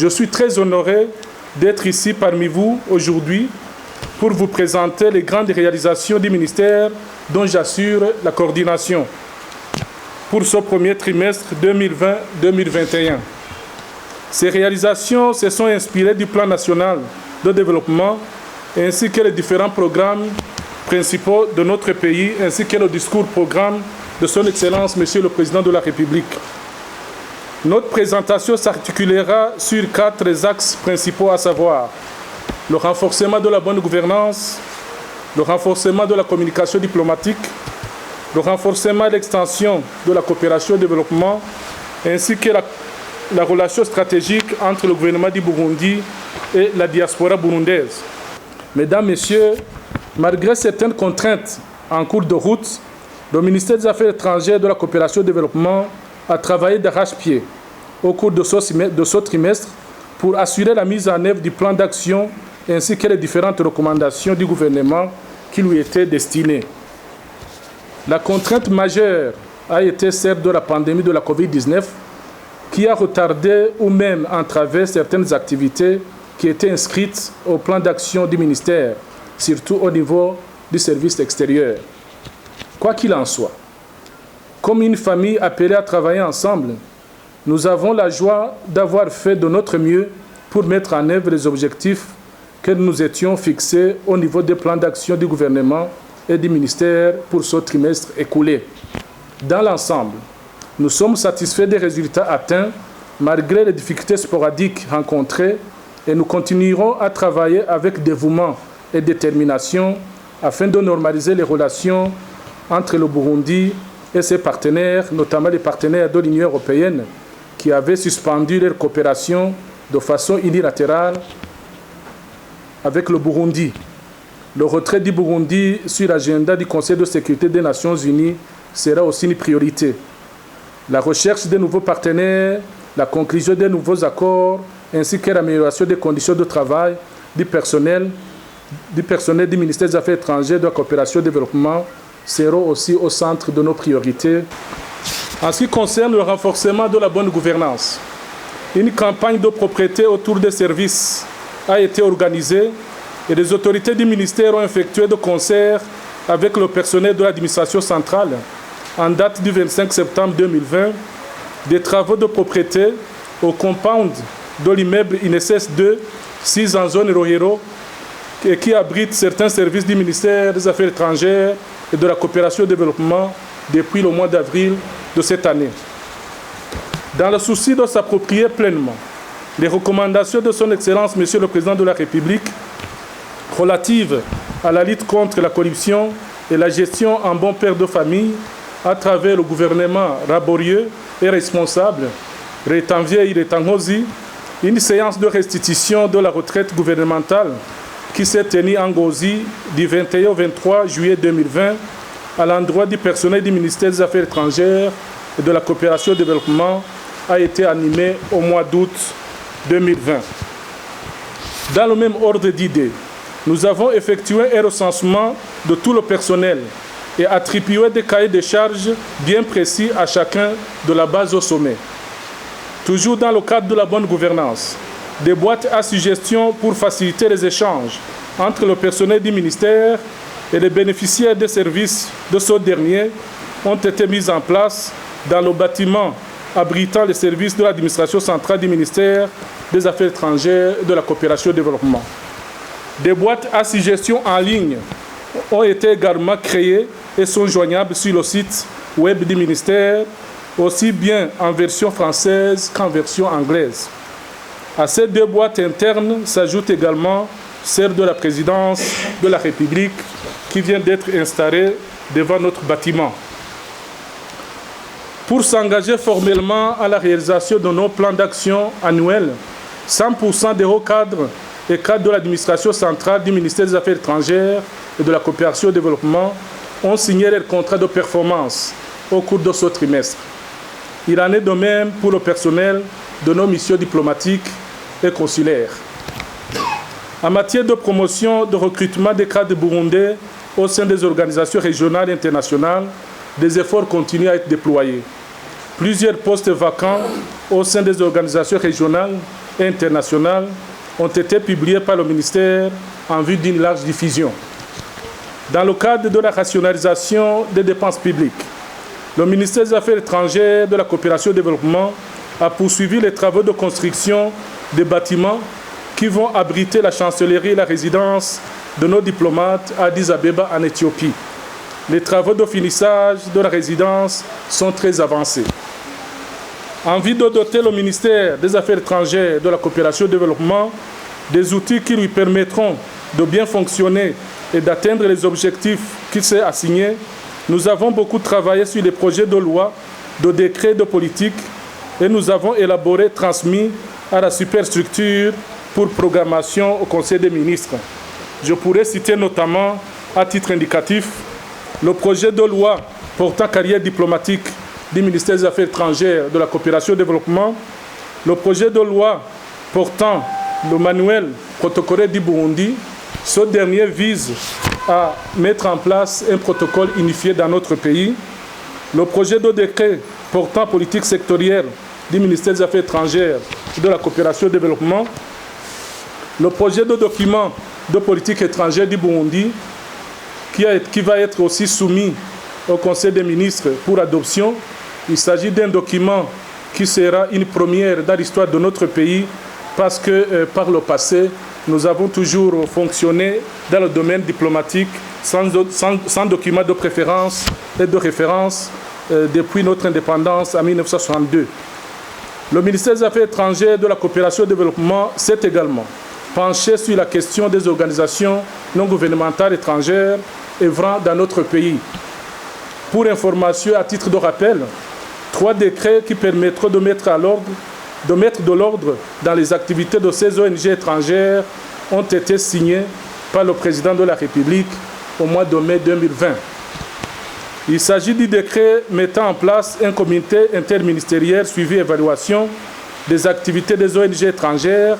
Je suis très honoré d'être ici parmi vous aujourd'hui pour vous présenter les grandes réalisations du ministère dont j'assure la coordination pour ce premier trimestre 2020-2021. Ces réalisations se sont inspirées du plan national de développement ainsi que les différents programmes principaux de notre pays ainsi que le discours-programme de son Excellence, Monsieur le Président de la République. Notre présentation s'articulera sur 4 axes principaux, à savoir le renforcement de la bonne gouvernance, le renforcement de la communication diplomatique, le renforcement et l'extension de la coopération au développement, ainsi que la relation stratégique entre le gouvernement du Burundi et la diaspora burundaise. Mesdames, Messieurs, malgré certaines contraintes en cours de route, le ministère des Affaires étrangères et de la coopération au développement a travaillé d'arrache-pied au cours de ce trimestre pour assurer la mise en œuvre du plan d'action ainsi que les différentes recommandations du gouvernement qui lui étaient destinées. La contrainte majeure a été celle de la pandémie de la COVID-19 qui a retardé ou même entravé certaines activités qui étaient inscrites au plan d'action du ministère, surtout au niveau du service extérieur. Quoi qu'il en soit, comme une famille appelée à travailler ensemble, nous avons la joie d'avoir fait de notre mieux pour mettre en œuvre les objectifs que nous étions fixés au niveau des plans d'action du gouvernement et du ministère pour ce trimestre écoulé. Dans l'ensemble, nous sommes satisfaits des résultats atteints malgré les difficultés sporadiques rencontrées et nous continuerons à travailler avec dévouement et détermination afin de normaliser les relations entre le Burundi et ses partenaires, notamment les partenaires de l'Union européenne qui avaient suspendu leur coopération de façon unilatérale avec le Burundi. Le retrait du Burundi sur l'agenda du Conseil de sécurité des Nations Unies sera aussi une priorité. La recherche de nouveaux partenaires, la conclusion de nouveaux accords, ainsi que l'amélioration des conditions de travail du personnel du ministère des Affaires étrangères et de la coopération et développement seront aussi au centre de nos priorités. En ce qui concerne le renforcement de la bonne gouvernance, une campagne de propriété autour des services a été organisée et les autorités du ministère ont effectué de concert avec le personnel de l'administration centrale en date du 25 septembre 2020 des travaux de propriété au compound de l'immeuble INSS 2, 6 en zone Rohero, et qui abrite certains services du ministère des Affaires étrangères et de la coopération au développement depuis le mois d'avril de cette année. Dans le souci de s'approprier pleinement les recommandations de son Excellence, Monsieur le Président de la République, relatives à la lutte contre la corruption et la gestion en bon père de famille à travers le gouvernement laborieux et responsable, Retanvier Retanhosi, une séance de restitution de la retraite gouvernementale qui s'est tenue en Gozi du 21 au 23 juillet 2020 à l'endroit du personnel du ministère des Affaires étrangères et de la coopération au développement a été animée au mois d'août 2020. Dans le même ordre d'idées, nous avons effectué un recensement de tout le personnel et attribué des cahiers de charges bien précis à chacun de la base au sommet. Toujours dans le cadre de la bonne gouvernance, des boîtes à suggestions pour faciliter les échanges entre le personnel du ministère et les bénéficiaires des services de ce dernier ont été mises en place dans le bâtiment abritant les services de l'administration centrale du ministère des Affaires étrangères et de la coopération au développement. Des boîtes à suggestions en ligne ont été également créées et sont joignables sur le site web du ministère, aussi bien en version française qu'en version anglaise. À ces 2 boîtes internes s'ajoute également celle de la présidence de la République qui vient d'être installée devant notre bâtiment. Pour s'engager formellement à la réalisation de nos plans d'action annuels, 100% des hauts cadres et cadres de l'administration centrale du ministère des Affaires étrangères et de la coopération au développement ont signé leur contrat de performance au cours de ce trimestre. Il en est de même pour le personnel de nos missions diplomatiques et consulaires. En matière de promotion de recrutement des cadres burundais au sein des organisations régionales et internationales, des efforts continuent à être déployés. Plusieurs postes vacants au sein des organisations régionales et internationales ont été publiés par le ministère en vue d'une large diffusion. Dans le cadre de la rationalisation des dépenses publiques, le ministère des Affaires étrangères, de la coopération et du développement a poursuivi les travaux de construction des bâtiments qui vont abriter la chancellerie et la résidence de nos diplomates à Addis Abeba en Éthiopie. Les travaux de finissage de la résidence sont très avancés. En vue de doter le ministère des Affaires étrangères, de la coopération et du développement des outils qui lui permettront de bien fonctionner et d'atteindre les objectifs qu'il s'est assignés, nous avons beaucoup travaillé sur les projets de loi, de décrets, de politique et nous avons élaboré, transmis à la superstructure pour programmation au Conseil des ministres. Je pourrais citer notamment, à titre indicatif, le projet de loi portant carrière diplomatique du ministère des Affaires étrangères, de la coopération et du développement, le projet de loi portant le manuel protocolaire du Burundi. Ce dernier vise à mettre en place un protocole unifié dans notre pays. Le projet de décret portant politique sectorielle du ministère des Affaires étrangères et de la coopération et du développement. Le projet de document de politique étrangère du Burundi qui va être aussi soumis au Conseil des ministres pour adoption. Il s'agit d'un document qui sera une première dans l'histoire de notre pays parce que par le passé, nous avons toujours fonctionné dans le domaine diplomatique sans document de préférence et de référence depuis notre indépendance en 1962. Le ministère des Affaires étrangères, de la coopération et du développement s'est également penché sur la question des organisations non gouvernementales étrangères œuvrant dans notre pays. Pour information, à titre de rappel, 3 décrets qui permettront de mettre de l'ordre dans les activités de ces ONG étrangères ont été signés par le président de la République au mois de mai 2020. Il s'agit du décret mettant en place un comité interministériel suivi et évaluation des activités des ONG étrangères,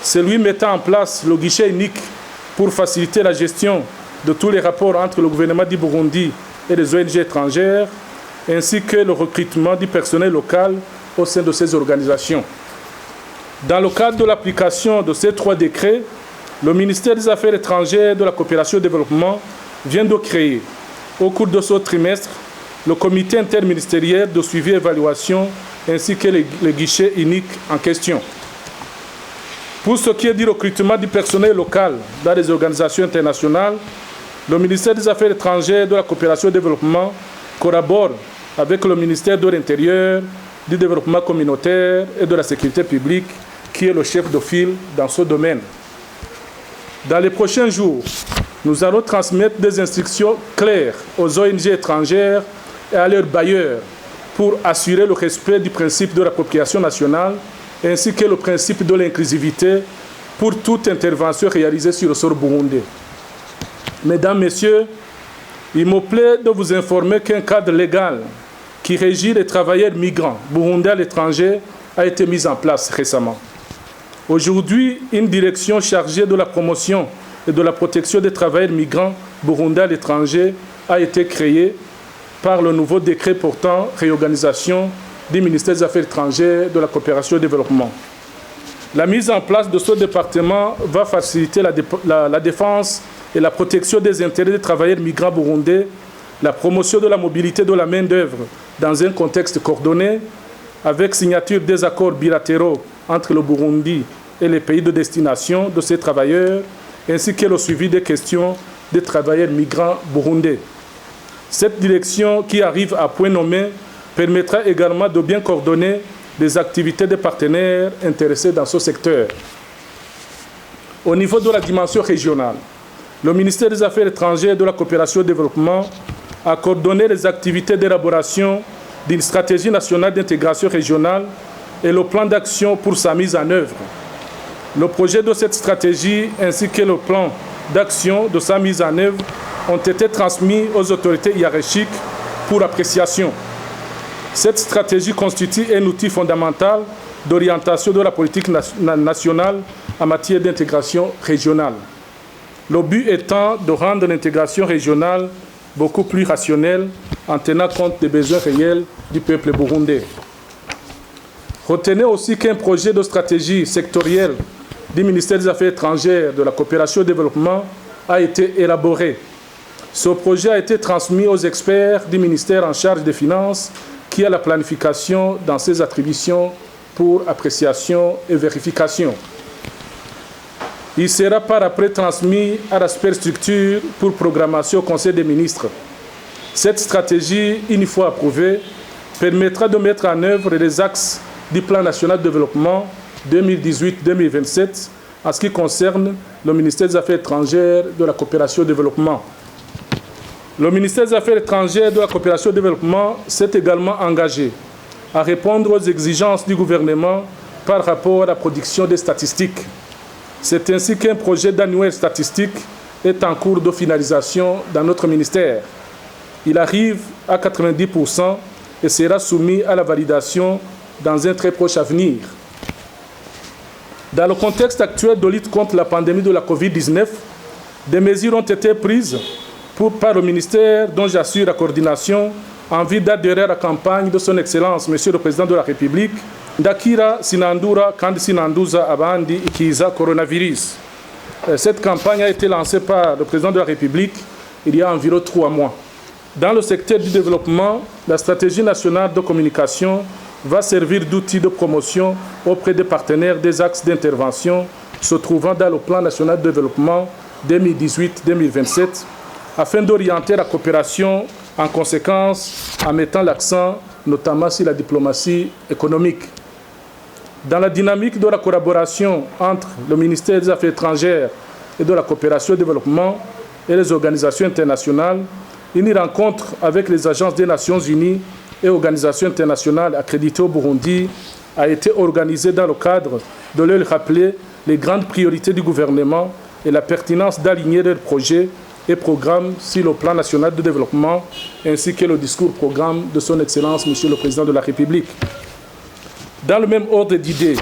celui mettant en place le guichet unique pour faciliter la gestion de tous les rapports entre le gouvernement du Burundi et les ONG étrangères, ainsi que le recrutement du personnel local au sein de ces organisations. Dans le cadre de l'application de ces 3 décrets, le ministère des Affaires étrangères, de la coopération et du développement vient de créer, au cours de ce trimestre, le comité interministériel de suivi et évaluation ainsi que le guichet unique en question. Pour ce qui est du recrutement du personnel local dans les organisations internationales, le ministère des Affaires étrangères, de la coopération et du développement collabore avec le ministère de l'Intérieur, du développement communautaire et de la sécurité publique, qui est le chef de file dans ce domaine. Dans les prochains jours, nous allons transmettre des instructions claires aux ONG étrangères et à leurs bailleurs pour assurer le respect du principe de l'appropriation nationale ainsi que le principe de l'inclusivité pour toute intervention réalisée sur le sol burundais. Mesdames, Messieurs, il me plaît de vous informer qu'un cadre légal qui régit les travailleurs migrants burundais à l'étranger a été mis en place récemment. Aujourd'hui, une direction chargée de la promotion et de la protection des travailleurs migrants burundais à l'étranger a été créée par le nouveau décret portant réorganisation du ministère des Affaires étrangères, de la coopération et du développement. La mise en place de ce département va faciliter la défense et la protection des intérêts des travailleurs migrants burundais, la promotion de la mobilité de la main-d'œuvre dans un contexte coordonné, avec signature des accords bilatéraux entre le Burundi et les pays de destination de ces travailleurs, ainsi que le suivi des questions des travailleurs migrants burundais. Cette direction, qui arrive à point nommé, permettra également de bien coordonner les activités des partenaires intéressés dans ce secteur. Au niveau de la dimension régionale, le ministère des Affaires étrangères et de la coopération et du développement a coordonné les activités d'élaboration d'une stratégie nationale d'intégration régionale et le plan d'action pour sa mise en œuvre. Le projet de cette stratégie ainsi que le plan d'action de sa mise en œuvre ont été transmis aux autorités hiérarchiques pour appréciation. Cette stratégie constitue un outil fondamental d'orientation de la politique nationale en matière d'intégration régionale. Le but étant de rendre l'intégration régionale beaucoup plus rationnelle en tenant compte des besoins réels du peuple burundais. Retenez aussi qu'un projet de stratégie sectorielle du ministère des Affaires étrangères, de la coopération et du développement a été élaboré. Ce projet a été transmis aux experts du ministère en charge des Finances qui a la planification dans ses attributions pour appréciation et vérification. Il sera par après transmis à la superstructure pour programmation au Conseil des ministres. Cette stratégie, une fois approuvée, permettra de mettre en œuvre les axes du Plan national de développement 2018-2027 en ce qui concerne le ministère des Affaires étrangères, de la coopération et du développement. Le ministère des Affaires étrangères, de la coopération et du développement s'est également engagé à répondre aux exigences du gouvernement par rapport à la production des statistiques. C'est ainsi qu'un projet d'annuaire statistique est en cours de finalisation dans notre ministère. Il arrive à 90% et sera soumis à la validation dans un très proche avenir. Dans le contexte actuel de lutte contre la pandémie de la COVID-19, des mesures ont été prises par le ministère dont j'assure la coordination en vue d'adhérer à la campagne de son Excellence, Monsieur le Président de la République, Ndakira Sinandura Kandi Sinanduza Abandi Ikiza Coronavirus. Cette campagne a été lancée par le Président de la République il y a environ 3 mois. Dans le secteur du développement, la stratégie nationale de communication va servir d'outil de promotion auprès des partenaires des axes d'intervention se trouvant dans le plan national de développement 2018-2027 afin d'orienter la coopération en conséquence en mettant l'accent notamment sur la diplomatie économique. Dans la dynamique de la collaboration entre le ministère des Affaires étrangères et de la coopération et du développement et les organisations internationales, une rencontre avec les agences des Nations Unies et organisations internationales accréditées au Burundi a été organisée dans le cadre de leur rappeler les grandes priorités du gouvernement et la pertinence d'aligner leurs projets et programmes sur le plan national de développement ainsi que le discours-programme de son Excellence, Monsieur le Président de la République. Dans le même ordre d'idées,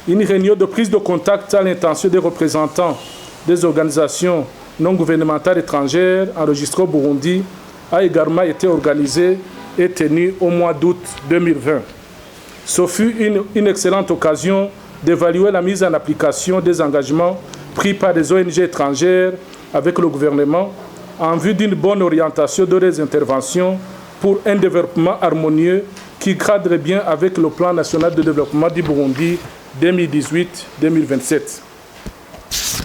une réunion de prise de contact à l'intention des représentants des organisations non gouvernementales étrangères enregistrées au Burundi a également été organisée et tenue au mois d'août 2020. Ce fut une excellente occasion d'évaluer la mise en application des engagements pris par les ONG étrangères avec le gouvernement en vue d'une bonne orientation de leurs interventions pour un développement harmonieux qui cadre bien avec le plan national de développement du Burundi 2018-2027.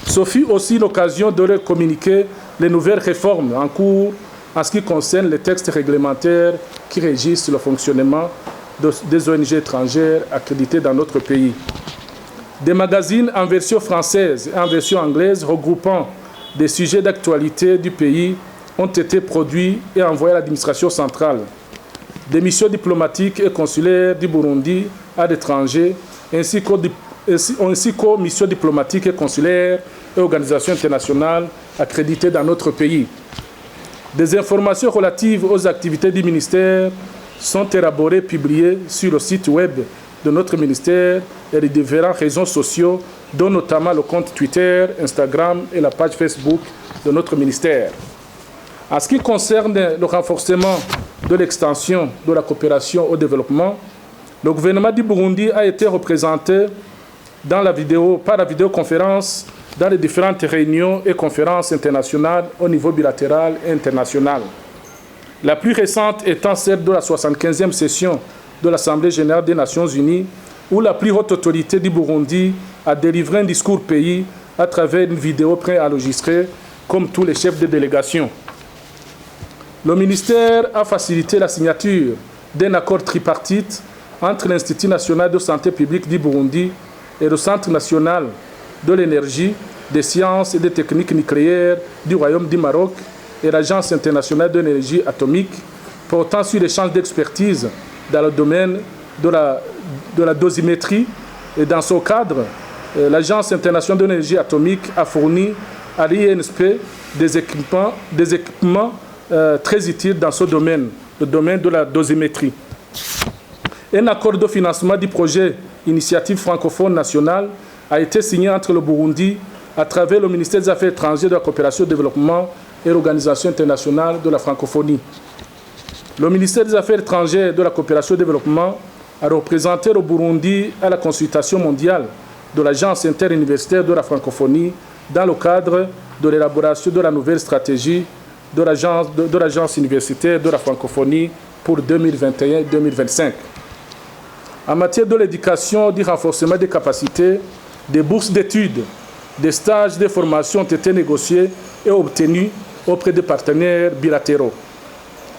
Ce fut aussi l'occasion de leur communiquer les nouvelles réformes en cours en ce qui concerne les textes réglementaires qui régissent le fonctionnement des ONG étrangères accréditées dans notre pays. Des magazines en version française et en version anglaise regroupant des sujets d'actualité du pays ont été produits et envoyés à l'administration centrale. Des missions diplomatiques et consulaires du Burundi à l'étranger, ainsi qu'aux missions diplomatiques et consulaires et organisations internationales accréditées dans notre pays. Des informations relatives aux activités du ministère sont élaborées et publiées sur le site web de notre ministère et les différents réseaux sociaux, dont notamment le compte Twitter, Instagram et la page Facebook de notre ministère. En ce qui concerne le renforcement de l'extension de la coopération au développement, le gouvernement du Burundi a été représenté par la vidéoconférence dans les différentes réunions et conférences internationales au niveau bilatéral et international. La plus récente étant celle de la 75e session de l'Assemblée générale des Nations unies, où la plus haute autorité du Burundi a délivré un discours pays à travers une vidéo préenregistrée, comme tous les chefs de délégation. Le ministère a facilité la signature d'un accord tripartite entre l'Institut national de santé publique du Burundi et le Centre national de l'énergie, des sciences et des techniques nucléaires du Royaume du Maroc et l'Agence internationale de l'énergie atomique, portant sur l'échange d'expertise dans le domaine de la dosimétrie. Et dans ce cadre, l'Agence internationale de l'énergie atomique a fourni à l'INSP des équipements très utiles dans ce domaine, le domaine de la dosimétrie. Un accord de financement du projet Initiative francophone nationale a été signé entre le Burundi à travers le ministère des Affaires étrangères, de la coopération et du développement et l'Organisation internationale de la francophonie. Le ministère des Affaires étrangères, de la coopération et du développement a représenté le Burundi à la consultation mondiale de l'Agence interuniversitaire de la francophonie dans le cadre de l'élaboration de la nouvelle stratégie de l'Agence universitaire de la francophonie pour 2021-2025. En matière de l'éducation, du renforcement des capacités, des bourses d'études, des stages de formation ont été négociés et obtenus auprès des partenaires bilatéraux.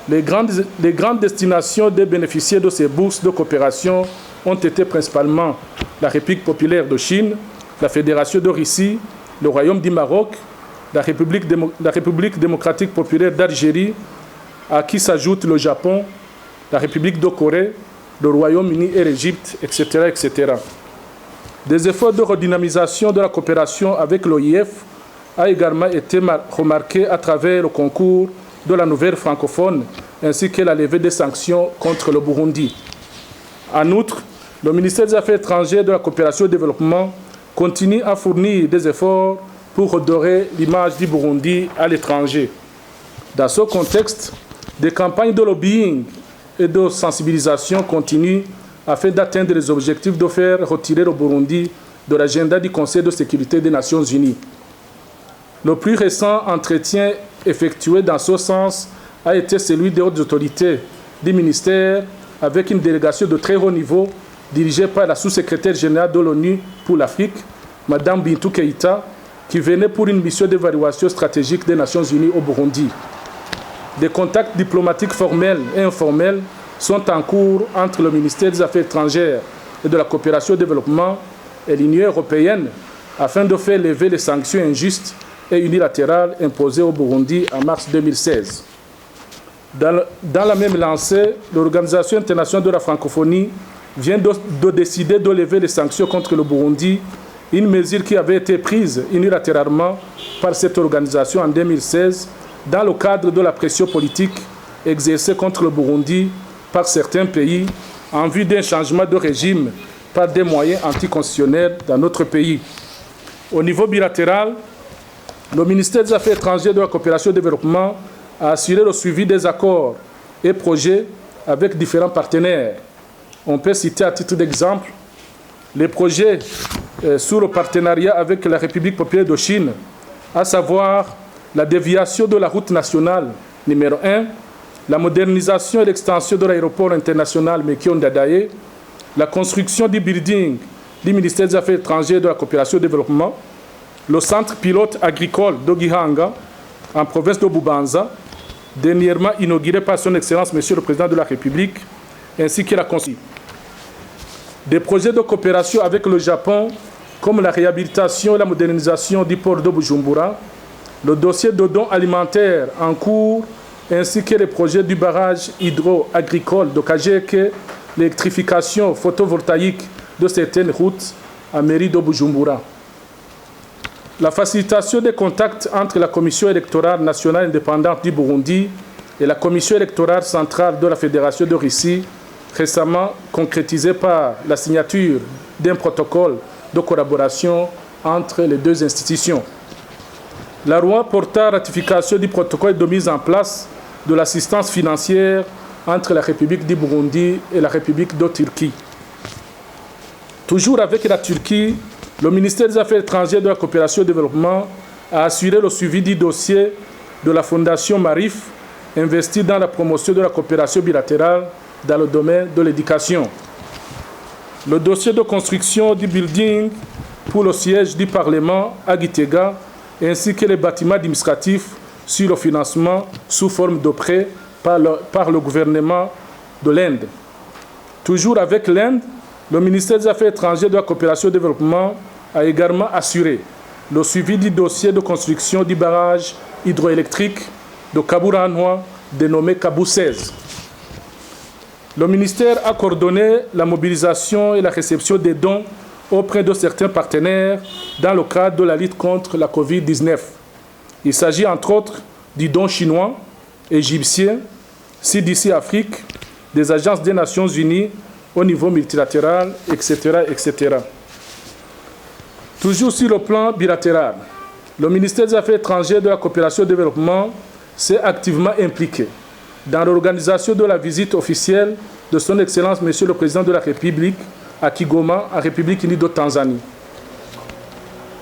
Les grandes destinations des bénéficiaires de ces bourses de coopération ont été principalement la République populaire de Chine, la Fédération de Russie, le Royaume du Maroc, la République démocratique populaire d'Algérie, à qui s'ajoutent le Japon, la République de Corée, le Royaume-Uni et l'Égypte, etc., etc. Des efforts de redynamisation de la coopération avec l'OIF a également été remarqué à travers le concours de la nouvelle francophone ainsi que la levée des sanctions contre le Burundi. En outre, le ministère des Affaires étrangères, de la coopération et du développement continue à fournir des efforts pour redorer l'image du Burundi à l'étranger. Dans ce contexte, des campagnes de lobbying et de sensibilisation continuent afin d'atteindre les objectifs de faire retirer le Burundi de l'agenda du Conseil de sécurité des Nations Unies. Le plus récent entretien effectué dans ce sens a été celui des hautes autorités du ministère avec une délégation de très haut niveau dirigée par la sous-secrétaire générale de l'ONU pour l'Afrique, Mme Bintou Keïta, qui venait pour une mission d'évaluation stratégique des Nations Unies au Burundi. Des contacts diplomatiques formels et informels sont en cours entre le ministère des Affaires étrangères et de la coopération au développement et l'Union européenne afin de faire lever les sanctions injustes et unilatérales imposées au Burundi en mars 2016. Dans la même lancée, l'Organisation internationale de la francophonie vient de décider de lever les sanctions contre le Burundi, une mesure qui avait été prise unilatéralement par cette organisation en 2016 dans le cadre de la pression politique exercée contre le Burundi par certains pays en vue d'un changement de régime par des moyens anticonstitutionnels dans notre pays. Au niveau bilatéral, le ministère des Affaires étrangères, de la coopération et du développement a assuré le suivi des accords et projets avec différents partenaires. On peut citer à titre d'exemple les projets sous le partenariat avec la République populaire de Chine, à savoir la déviation de la route nationale numéro 1, la modernisation et l'extension de l'aéroport international Mekion-Dadaye, la construction du building du ministère des Affaires étrangères, de la coopération et du développement, le centre pilote agricole de Gihanga, en province de Bubanza, dernièrement inauguré par son Excellence Monsieur le Président de la République, ainsi que la construction. Des projets de coopération avec le Japon, comme la réhabilitation et la modernisation du port de Bujumbura, le dossier de dons alimentaires en cours, ainsi que les projets du barrage hydro-agricole de Kajeke, l'électrification photovoltaïque de certaines routes à mairie de Bujumbura. La facilitation des contacts entre la Commission électorale nationale indépendante du Burundi et la Commission électorale centrale de la Fédération de Russie, récemment concrétisée par la signature d'un protocole de collaboration entre les deux institutions. La loi portant ratification du protocole de mise en place de l'assistance financière entre la République du Burundi et la République de Turquie. Toujours avec la Turquie, le ministère des Affaires étrangères, de la coopération et du développement a assuré le suivi du dossier de la Fondation Marif, investie dans la promotion de la coopération bilatérale dans le domaine de l'éducation. Le dossier de construction du building pour le siège du Parlement à Gitega, ainsi que les bâtiments administratifs sur le financement sous forme de prêt par le gouvernement de l'Inde. Toujours avec l'Inde, le ministère des Affaires étrangères, de la coopération et du développement a également assuré le suivi du dossier de construction du barrage hydroélectrique de Kaburanwa, dénommé Kabou 16. Le ministère a coordonné la mobilisation et la réception des dons auprès de certains partenaires dans le cadre de la lutte contre la Covid-19. Il s'agit entre autres du don chinois, égyptien, CDC Afrique, des agences des Nations Unies au niveau multilatéral, etc., etc. Toujours sur le plan bilatéral, le ministère des Affaires étrangères, de la coopération et du développement s'est activement impliqué dans l'organisation de la visite officielle de son Excellence Monsieur le Président de la République à Kigoma, en République unie de Tanzanie.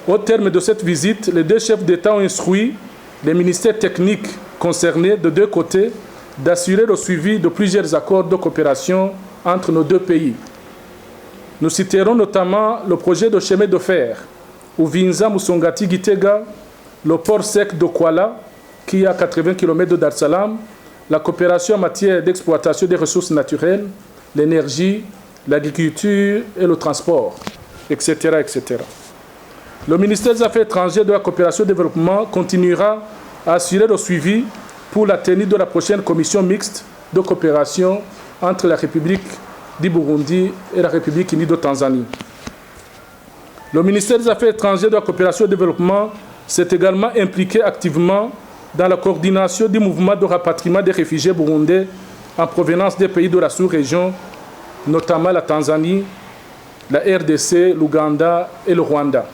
Au terme de cette visite, les deux chefs d'État ont instruit les ministères techniques concernés de deux côtés d'assurer le suivi de plusieurs accords de coopération entre nos deux pays. Nous citerons notamment le projet de chemin de fer Uvinza-Musongati-Gitega, le port sec de Kuala, qui est à 80 km de Dar es Salaam, la coopération en matière d'exploitation des ressources naturelles, l'énergie, l'agriculture et le transport, etc., etc. Le ministère des Affaires étrangères de la coopération et du développement continuera à assurer le suivi pour la tenue de la prochaine commission mixte de coopération entre la République du Burundi et la République unie de Tanzanie. Le ministère des Affaires étrangères de la coopération et du développement s'est également impliqué activement dans la coordination du mouvement de rapatriement des réfugiés burundais en provenance des pays de la sous-région, notamment la Tanzanie, la RDC, l'Ouganda et le Rwanda.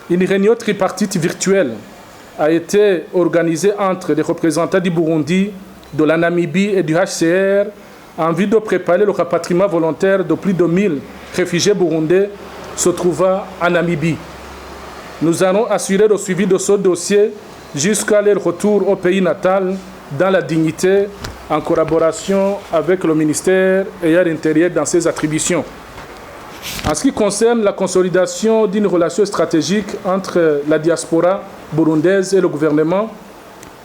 Une réunion tripartite virtuelle a été organisée entre les représentants du Burundi, de la Namibie et du HCR en vue de préparer le rapatriement volontaire de plus de 1000 réfugiés burundais se trouvant en Namibie. Nous allons assurer le suivi de ce dossier jusqu'à leur retour au pays natal dans la dignité, en collaboration avec le ministère ayant l'intérieur dans ses attributions. En ce qui concerne la consolidation d'une relation stratégique entre la diaspora burundaise et le gouvernement,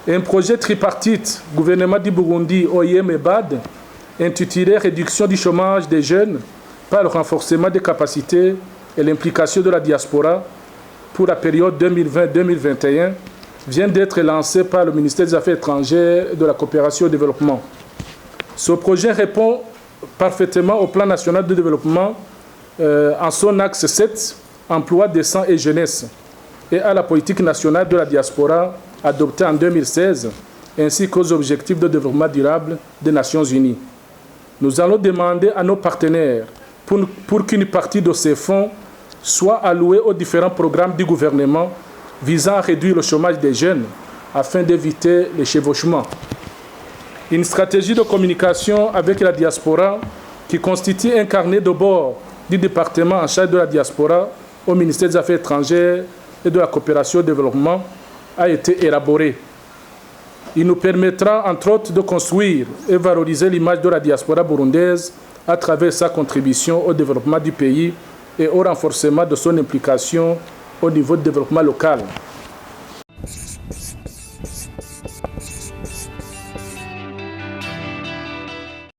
un projet tripartite, gouvernement du Burundi, OIM et BAD, intitulé « Réduction du chômage des jeunes par le renforcement des capacités et l'implication de la diaspora pour la période 2020-2021 » vient d'être lancé par le ministère des Affaires étrangères et de la coopération et du développement. Ce projet répond parfaitement au plan national de développement en son axe 7, emploi décent et jeunesse, et à la politique nationale de la diaspora adoptée en 2016, ainsi qu'aux objectifs de développement durable des Nations Unies. Nous allons demander à nos partenaires pour qu'une partie de ces fonds soit allouée aux différents programmes du gouvernement visant à réduire le chômage des jeunes afin d'éviter les chevauchements. Une stratégie de communication avec la diaspora qui constitue un carnet de bord du département en charge de la diaspora au ministère des Affaires étrangères et de la coopération et du développement a été élaborée. Il nous permettra, entre autres, de construire et valoriser l'image de la diaspora burundaise à travers sa contribution au développement du pays et au renforcement de son implication au niveau du développement local.